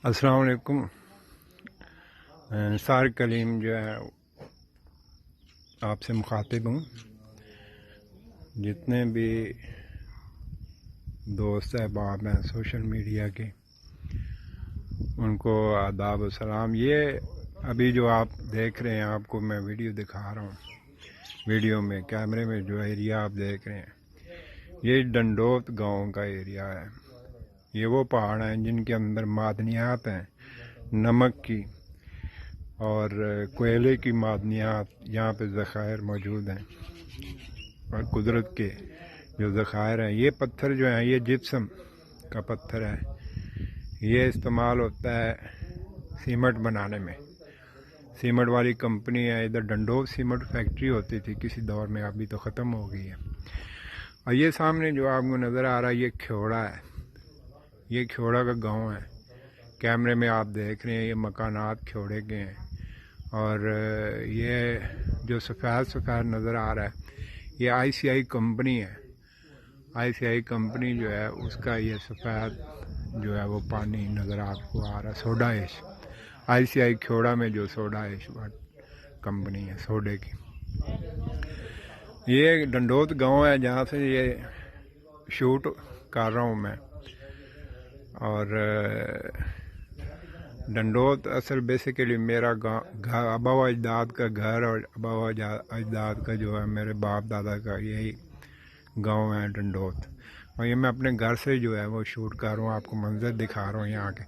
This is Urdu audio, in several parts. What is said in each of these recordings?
السلام علیکم۔ نثار کلیم جو ہے آپ سے مخاطب ہوں۔ جتنے بھی دوست احباب ہیں سوشل میڈیا کے، ان کو آداب و سلام۔ یہ ابھی جو آپ دیکھ رہے ہیں، آپ کو میں ویڈیو دکھا رہا ہوں، ویڈیو میں کیمرے میں جو ایریا آپ دیکھ رہے ہیں، یہ ڈنڈوت گاؤں کا ایریا ہے۔ یہ وہ پہاڑ ہیں جن کے اندر معدنیات ہیں، نمک کی اور کوئلے کی معدنیات یہاں پہ ذخائر موجود ہیں، اور قدرت کے جو ذخائر ہیں۔ یہ پتھر جو ہیں، یہ جپسم کا پتھر ہے۔ یہ استعمال ہوتا ہے سیمنٹ بنانے میں۔ سیمنٹ والی کمپنی ہے ادھر، ڈنڈوت سیمنٹ فیکٹری ہوتی تھی کسی دور میں، ابھی تو ختم ہو گئی ہے۔ اور یہ سامنے جو آپ کو نظر آ رہا ہے، یہ کھیوڑا ہے۔ یہ کھیوڑا کا گاؤں ہے، کیمرے میں آپ دیکھ رہے ہیں، یہ مکانات کھیوڑے کے ہیں۔ اور یہ جو سفید سفید نظر آ رہا ہے، یہ آئی سی آئی کمپنی ہے۔ آئی سی آئی کمپنی جو ہے، اس کا یہ سفید جو ہے وہ پانی نظر آپ کو آ رہا ہے، سوڈا ایش۔ آئی سی آئی کھیوڑا میں جو سوڈا ایش کمپنی ہے سوڈے کی۔ یہ ڈنڈوت گاؤں ہے جہاں سے یہ شوٹ کر رہا ہوں میں۔ اور ڈنڈوت اصل بیسیکلی میرا گھر، آبا و اجداد کا گھر، اور آبا و اجداد کا جو ہے میرے باپ دادا کا یہی گاؤں ہے ڈنڈوت۔ اور یہ میں اپنے گھر سے جو ہے وہ شوٹ کر رہا ہوں، آپ کو منظر دکھا رہا ہوں یہاں کے۔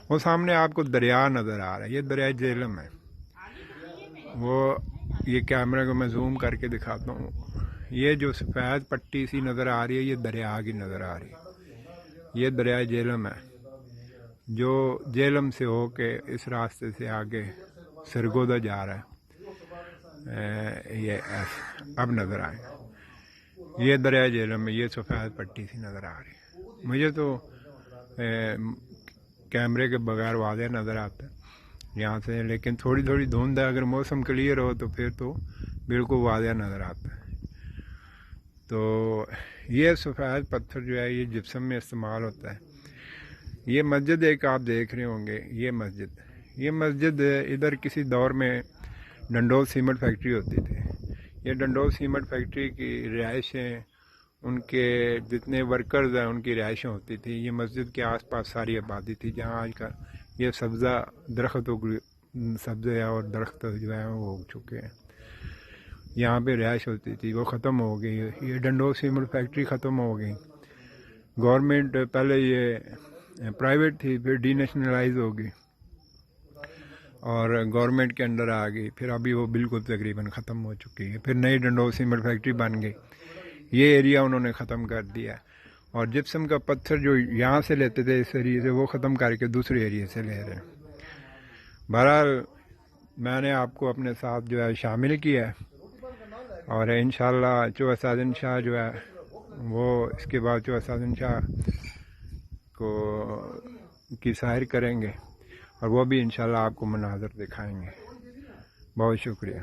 وہ سامنے آپ کو دریا نظر آ رہا ہے، یہ دریا جہلم ہے۔ وہ یہ کیمرے کو میں زوم کر کے دکھاتا ہوں، یہ جو سفید پٹی سی نظر آ رہی ہے، یہ دریا کی نظر آ رہی ہے۔ یہ دریا جہلم ہے، جو جہلم سے ہو کے اس راستے سے آگے سرگودا جا رہا ہے۔ یہ اب نظر آئے گا، یہ دریا جہلم میں یہ سفید پٹی سی نظر آ رہی ہے۔ مجھے تو کیمرے کے بغیر واضح نظر آتا ہے یہاں سے، لیکن تھوڑی تھوڑی دھند ہے، اگر موسم کلیئر ہو تو پھر تو بالکل واضح نظر آتا ہے۔ تو یہ سفید پتھر جو ہے، یہ جپسم میں استعمال ہوتا ہے۔ یہ مسجد ایک آپ دیکھ رہے ہوں گے، یہ مسجد ادھر کسی دور میں ڈنڈوت سیمنٹ فیکٹری ہوتی تھی۔ یہ ڈنڈوت سیمنٹ فیکٹری کی رہائشیں، ان کے جتنے ورکرز ہیں ان کی رہائشیں ہوتی تھی۔ یہ مسجد کے آس پاس ساری آبادی تھی، جہاں آج کل یہ سبزے اور درخت جو ہیں وہ اگ چکے ہیں۔ یہاں پہ رہائش ہوتی تھی، وہ ختم ہو گئی۔ یہ ڈنڈوت سیمنٹ فیکٹری ختم ہو گئی۔ گورنمنٹ پہلے یہ پرائیویٹ تھی، پھر ڈی نیشنلائز ہو گئی اور گورنمنٹ کے انڈر آ گئی، پھر ابھی وہ بالکل تقریباً ختم ہو چکی ہے۔ پھر نئی ڈنڈوت سیمنٹ فیکٹری بن گئی، یہ ایریا انہوں نے ختم کر دیا۔ اور جپسم کا پتھر جو یہاں سے لیتے تھے اس ایریے سے، وہ ختم کر کے دوسرے ایریے سے لے رہے ہیں۔ بہرحال میں نے آپ کو اپنے ساتھ جو ہے شامل کیا ہے، اور انشاءاللہ چوہا سازن شاہ جو ہے وہ اس کے بعد چوہا سازن شاہ کی سیر کریں گے، اور وہ بھی انشاءاللہ آپ کو مناظر دکھائیں گے۔ بہت شکریہ۔